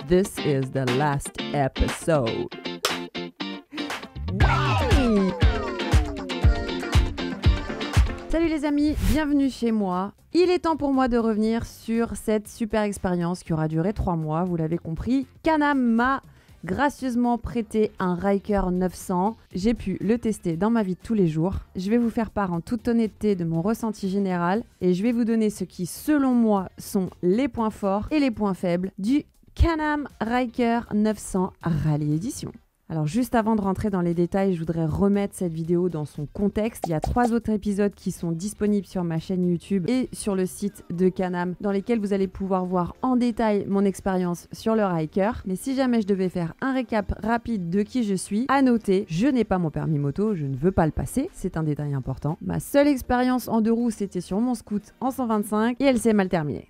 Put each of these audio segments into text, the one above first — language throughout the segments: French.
This is the last episode. Oui. Salut les amis, bienvenue chez moi. Il est temps pour moi de revenir sur cette super expérience qui aura duré 3 mois, vous l'avez compris. Can-Am m'a gracieusement prêté un Ryker 900. J'ai pu le tester dans ma vie de tous les jours. Je vais vous faire part en toute honnêteté de mon ressenti général et je vais vous donner ce qui, selon moi, sont les points forts et les points faibles du Can-Am Ryker 900 Rally Edition. Alors juste avant de rentrer dans les détails, je voudrais remettre cette vidéo dans son contexte. Il y a 3 autres épisodes qui sont disponibles sur ma chaîne YouTube et sur le site de Can-Am dans lesquels vous allez pouvoir voir en détail mon expérience sur le Ryker. Mais si jamais je devais faire un récap rapide de qui je suis, à noter, je n'ai pas mon permis moto, je ne veux pas le passer, c'est un détail important. Ma seule expérience en 2 roues, c'était sur mon scoot en 125 et elle s'est mal terminée.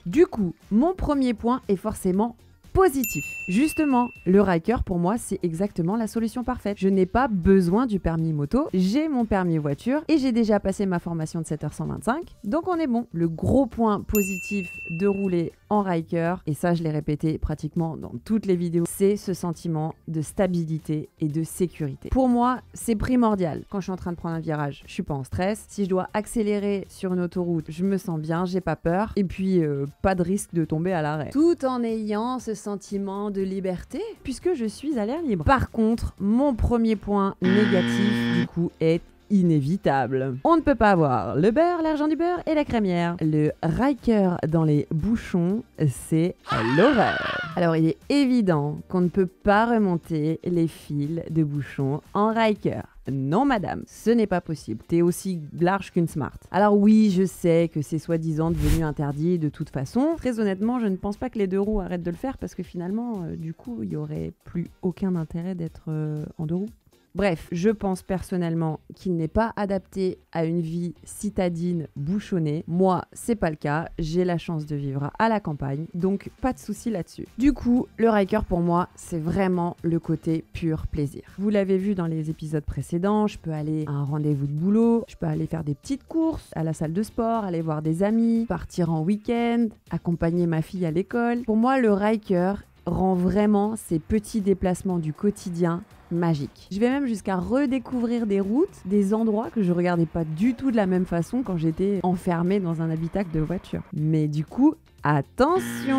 Du coup, mon premier point est forcément positif. Justement, le Ryker pour moi c'est exactement la solution parfaite. Je n'ai pas besoin du permis moto, j'ai mon permis voiture et j'ai déjà passé ma formation de 7h125, donc on est bon. Le gros point positif de rouler en Ryker, et ça je l'ai répété pratiquement dans toutes les vidéos, c'est ce sentiment de stabilité et de sécurité. Pour moi, c'est primordial. Quand je suis en train de prendre un virage, je suis pas en stress. Si je dois accélérer sur une autoroute, je me sens bien, j'ai pas peur. Et puis, pas de risque de tomber à l'arrêt. Tout en ayant ce sentiment de liberté, puisque je suis à l'air libre. Par contre, mon premier point négatif, du coup, est inévitable. On ne peut pas avoir le beurre, l'argent du beurre et la crémière. Le Ryker dans les bouchons, c'est l'horreur. Alors il est évident qu'on ne peut pas remonter les fils de bouchons en Ryker. Non madame, ce n'est pas possible. T'es aussi large qu'une Smart. Alors oui, je sais que c'est soi-disant devenu interdit de toute façon. Très honnêtement, je ne pense pas que les 2 roues arrêtent de le faire parce que finalement, du coup, il n'y aurait plus aucun intérêt d'être en 2 roues. Bref, je pense personnellement qu'il n'est pas adapté à une vie citadine bouchonnée. Moi, c'est pas le cas. J'ai la chance de vivre à la campagne, donc pas de souci là-dessus. Du coup, le Ryker pour moi, c'est vraiment le côté pur plaisir. Vous l'avez vu dans les épisodes précédents, je peux aller à un rendez-vous de boulot, je peux aller faire des petites courses à la salle de sport, aller voir des amis, partir en week-end, accompagner ma fille à l'école. Pour moi, le Ryker rend vraiment ces petits déplacements du quotidien magique. Je vais même jusqu'à redécouvrir des routes, des endroits que je regardais pas du tout de la même façon quand j'étais enfermée dans un habitacle de voiture. Mais du coup, attention,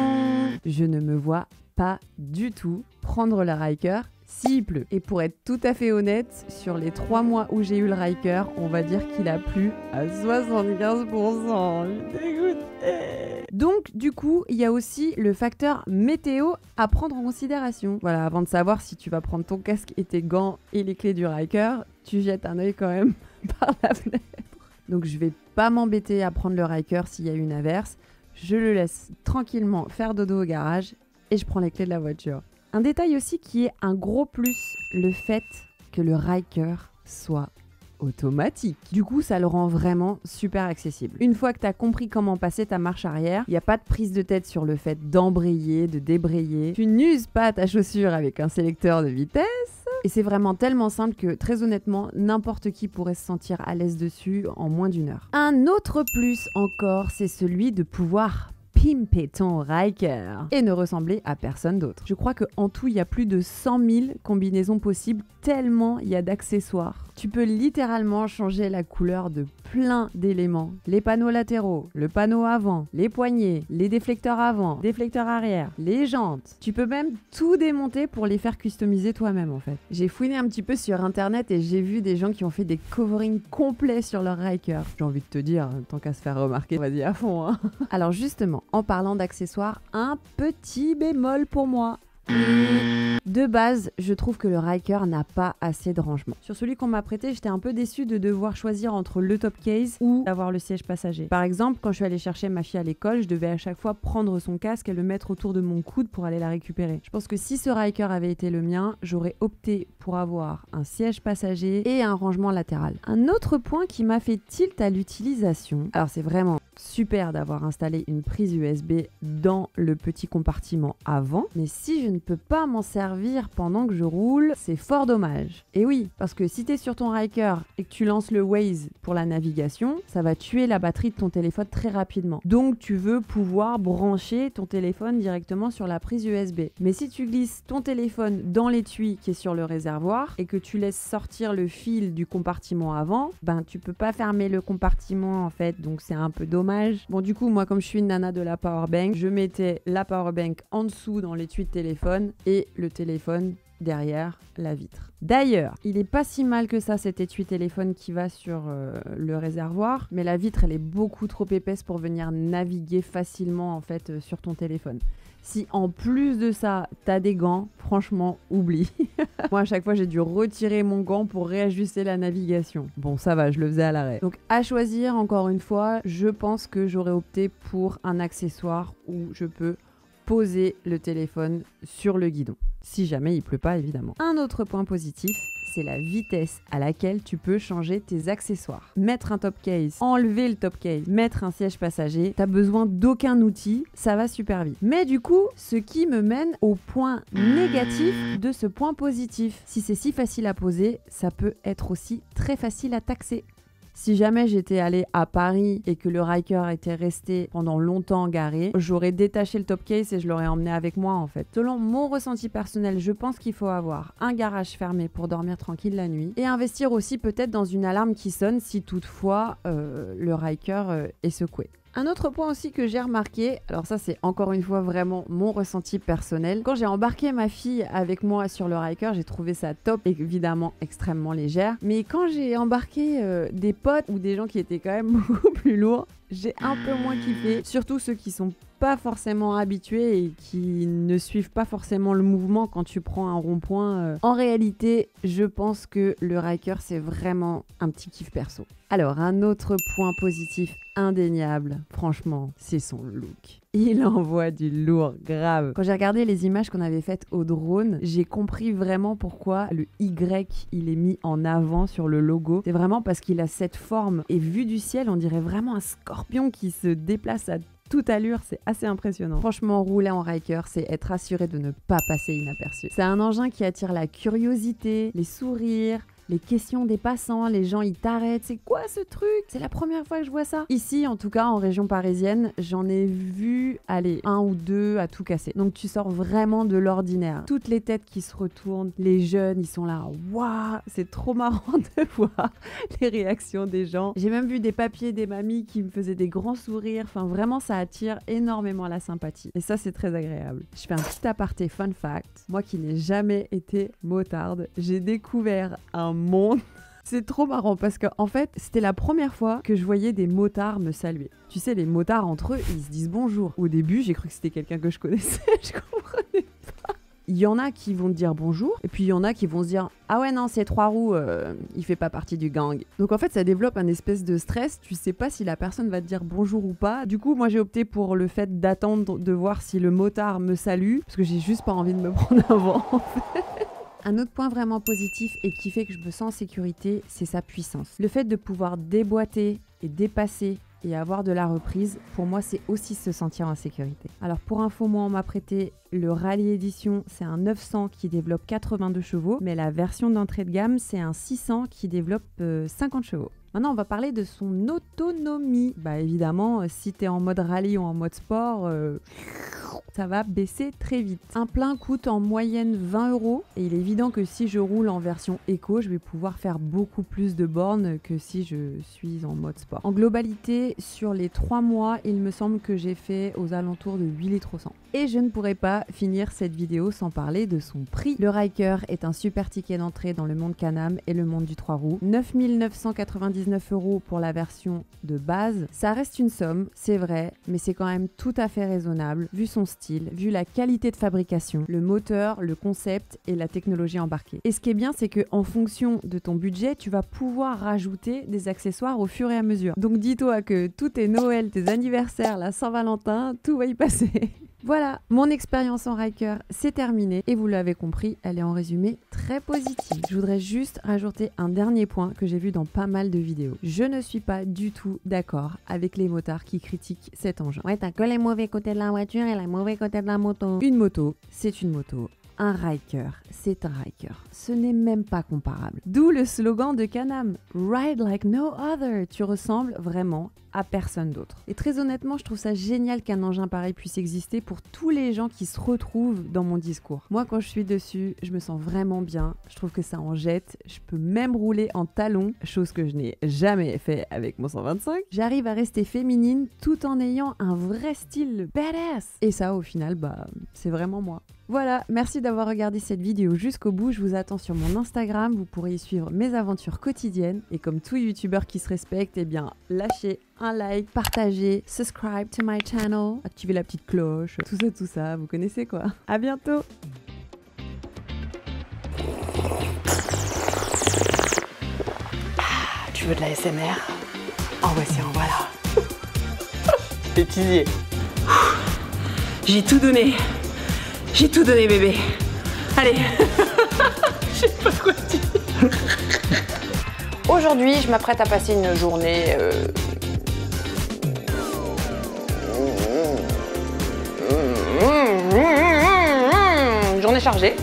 je ne me vois pas du tout prendre le Ryker s'il pleut. Et pour être tout à fait honnête, sur les 3 mois où j'ai eu le Ryker, on va dire qu'il a plu à 75%. Je suis dégoûtée. Donc, du coup, il y a aussi le facteur météo à prendre en considération. Voilà, avant de savoir si tu vas prendre ton casque et tes gants et les clés du Ryker, tu jettes un œil quand même par la fenêtre. Donc, je vais pas m'embêter à prendre le Ryker s'il y a une averse. Je le laisse tranquillement faire dodo au garage et je prends les clés de la voiture. Un détail aussi qui est un gros plus, le fait que le Ryker soit automatique. Du coup, ça le rend vraiment super accessible. Une fois que tu as compris comment passer ta marche arrière, il n'y a pas de prise de tête sur le fait d'embrayer, de débrayer. Tu n'uses pas ta chaussure avec un sélecteur de vitesse. Et c'est vraiment tellement simple que, très honnêtement, n'importe qui pourrait se sentir à l'aise dessus en moins d'1 heure. Un autre plus encore, c'est celui de pouvoir pimper ton Ryker et ne ressembler à personne d'autre. Je crois qu'en tout, il y a plus de 100 000 combinaisons possibles, tellement il y a d'accessoires. Tu peux littéralement changer la couleur de plein d'éléments. Les panneaux latéraux, le panneau avant, les poignées, les déflecteurs avant, déflecteurs arrière, les jantes. Tu peux même tout démonter pour les faire customiser toi-même en fait. J'ai fouiné un petit peu sur internet et j'ai vu des gens qui ont fait des coverings complets sur leur Ryker. J'ai envie de te dire, tant qu'à se faire remarquer, vas-y à fond hein. Alors justement, en parlant d'accessoires, un petit bémol pour moi. De base, je trouve que le Ryker n'a pas assez de rangement. Sur celui qu'on m'a prêté, j'étais un peu déçue de devoir choisir entre le top case ou d'avoir le siège passager. Par exemple, quand je suis allée chercher ma fille à l'école, je devais à chaque fois prendre son casque et le mettre autour de mon coude pour aller la récupérer. Je pense que si ce Ryker avait été le mien, j'aurais opté pour avoir un siège passager et un rangement latéral. Un autre point qui m'a fait tilt à l'utilisation, alors c'est vraiment super d'avoir installé une prise USB dans le petit compartiment avant, mais si je ne peux pas m'en servir servir pendant que je roule, c'est fort dommage. Et oui, parce que si tu es sur ton Ryker et que tu lances le Waze pour la navigation, ça va tuer la batterie de ton téléphone très rapidement. Donc tu veux pouvoir brancher ton téléphone directement sur la prise USB. Mais si tu glisses ton téléphone dans l'étui qui est sur le réservoir et que tu laisses sortir le fil du compartiment avant, ben tu peux pas fermer le compartiment en fait, donc c'est un peu dommage. Bon du coup moi comme je suis une nana de la powerbank, je mettais la powerbank en dessous dans l'étui de téléphone et le téléphone derrière la vitre. D'ailleurs, il est pas si mal que ça cet étui téléphone qui va sur le réservoir, mais la vitre elle est beaucoup trop épaisse pour venir naviguer facilement en fait sur ton téléphone. Si en plus de ça, t'as des gants, franchement, oublie. Moi, à chaque fois, j'ai dû retirer mon gant pour réajuster la navigation. Bon, ça va, je le faisais à l'arrêt. Donc, à choisir, encore une fois, je pense que j'aurais opté pour un accessoire où je peux poser le téléphone sur le guidon. Si jamais il pleut pas, évidemment. Un autre point positif, c'est la vitesse à laquelle tu peux changer tes accessoires. Mettre un top case, enlever le top case, mettre un siège passager, t'as besoin d'aucun outil, ça va super vite. Mais du coup, ce qui me mène au point négatif de ce point positif. Si c'est si facile à poser, ça peut être aussi très facile à taxer. Si jamais j'étais allée à Paris et que le Ryker était resté pendant longtemps garé, j'aurais détaché le top case et je l'aurais emmené avec moi en fait. Selon mon ressenti personnel, je pense qu'il faut avoir un garage fermé pour dormir tranquille la nuit et investir aussi peut-être dans une alarme qui sonne si toutefois le Ryker est secoué. Un autre point aussi que j'ai remarqué, alors ça c'est encore une fois vraiment mon ressenti personnel, quand j'ai embarqué ma fille avec moi sur le Ryker, j'ai trouvé ça top, évidemment extrêmement légère, mais quand j'ai embarqué des potes ou des gens qui étaient quand même beaucoup plus lourds, j'ai un peu moins kiffé, surtout ceux qui sont pas forcément habitués et qui ne suivent pas forcément le mouvement quand tu prends un rond-point. En réalité, je pense que le Ryker, c'est vraiment un petit kiff perso. Alors, un autre point positif indéniable, franchement, c'est son look. Il envoie du lourd, grave. Quand j'ai regardé les images qu'on avait faites au drone, j'ai compris vraiment pourquoi le Y, il est mis en avant sur le logo. C'est vraiment parce qu'il a cette forme. Et vu du ciel, on dirait vraiment un scorpion qui se déplace à toute allure, c'est assez impressionnant. Franchement, rouler en Ryker, c'est être assuré de ne pas passer inaperçu. C'est un engin qui attire la curiosité, les sourires, les questions des passants, les gens ils t'arrêtent, c'est quoi ce truc? C'est la première fois que je vois ça. Ici, en tout cas, en région parisienne, j'en ai vu, allez, un ou deux à tout casser. Donc tu sors vraiment de l'ordinaire. Toutes les têtes qui se retournent, les jeunes, ils sont là, waouh, c'est trop marrant de voir les réactions des gens. J'ai même vu des papiers, des mamies qui me faisaient des grands sourires. Enfin, vraiment, ça attire énormément la sympathie. Et ça, c'est très agréable. Je fais un petit aparté fun fact. Moi qui n'ai jamais été motarde, j'ai découvert un monde. C'est trop marrant parce que en fait, c'était la première fois que je voyais des motards me saluer. Tu sais, les motards entre eux, ils se disent bonjour. Au début, j'ai cru que c'était quelqu'un que je connaissais, je comprenais pas. Il y en a qui vont te dire bonjour, et puis il y en a qui vont se dire ah ouais non, c'est trois roues, il fait pas partie du gang. Donc en fait, ça développe un espèce de stress, tu sais pas si la personne va te dire bonjour ou pas. Du coup, moi j'ai opté pour le fait d'attendre de voir si le motard me salue, parce que j'ai juste pas envie de me prendre un vent en fait. Un autre point vraiment positif et qui fait que je me sens en sécurité, c'est sa puissance. Le fait de pouvoir déboîter et dépasser et avoir de la reprise, pour moi, c'est aussi se sentir en sécurité. Alors pour info, moi, on m'a prêté le Rally Edition, c'est un 900 qui développe 82 chevaux, mais la version d'entrée de gamme, c'est un 600 qui développe 50 chevaux. Maintenant, on va parler de son autonomie. Bah évidemment, si tu es en mode rallye ou en mode sport, ça va baisser très vite. Un plein coûte en moyenne 20 € et il est évident que si je roule en version éco, je vais pouvoir faire beaucoup plus de bornes que si je suis en mode sport. En globalité, sur les 3 mois, il me semble que j'ai fait aux alentours de 8 litres au 100. Et je ne pourrais pas finir cette vidéo sans parler de son prix. Le Ryker est un super ticket d'entrée dans le monde Can-Am et le monde du 3 roues. 9 999 € pour la version de base. Ça reste une somme, c'est vrai, mais c'est quand même tout à fait raisonnable, vu son style, vu la qualité de fabrication, le moteur, le concept et la technologie embarquée. Et ce qui est bien, c'est qu'en fonction de ton budget, tu vas pouvoir rajouter des accessoires au fur et à mesure. Donc dis-toi que tout tes Noël, tes anniversaires, la Saint-Valentin, tout va y passer. Voilà, mon expérience en Ryker, c'est terminé et vous l'avez compris, elle est en résumé très positive. Je voudrais juste rajouter un dernier point que j'ai vu dans pas mal de vidéos. Je ne suis pas du tout d'accord avec les motards qui critiquent cet engin. Ouais, t'as que les mauvais côtés de la voiture et les mauvais côtés de la moto. Une moto, c'est une moto. un Riker, c'est un Riker. Ce n'est même pas comparable. D'où le slogan de Can-Am, Ride like no other. Tu ressembles vraiment à personne d'autre. Et très honnêtement, je trouve ça génial qu'un engin pareil puisse exister pour tous les gens qui se retrouvent dans mon discours. Moi, quand je suis dessus, je me sens vraiment bien. Je trouve que ça en jette. Je peux même rouler en talons, chose que je n'ai jamais fait avec mon 125. J'arrive à rester féminine tout en ayant un vrai style badass. Et ça, au final, c'est vraiment moi. Voilà, merci d'avoir regardé cette vidéo jusqu'au bout. Je vous attends sur mon Instagram, vous pourrez y suivre mes aventures quotidiennes. Et comme tout youtubeur qui se respecte, eh bien, lâchez un like, partagez, subscribe to my channel, activez la petite cloche, tout ça, vous connaissez quoi. À bientôt. Tu veux de la SMR? En voici, en voilà. Bêtisier. J'ai tout donné. J'ai tout donné, bébé. Allez. Je sais pas quoi dire. Aujourd'hui, je m'apprête à passer une journée... Une journée chargée.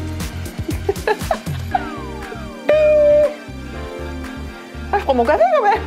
Ah, je prends mon café quand même.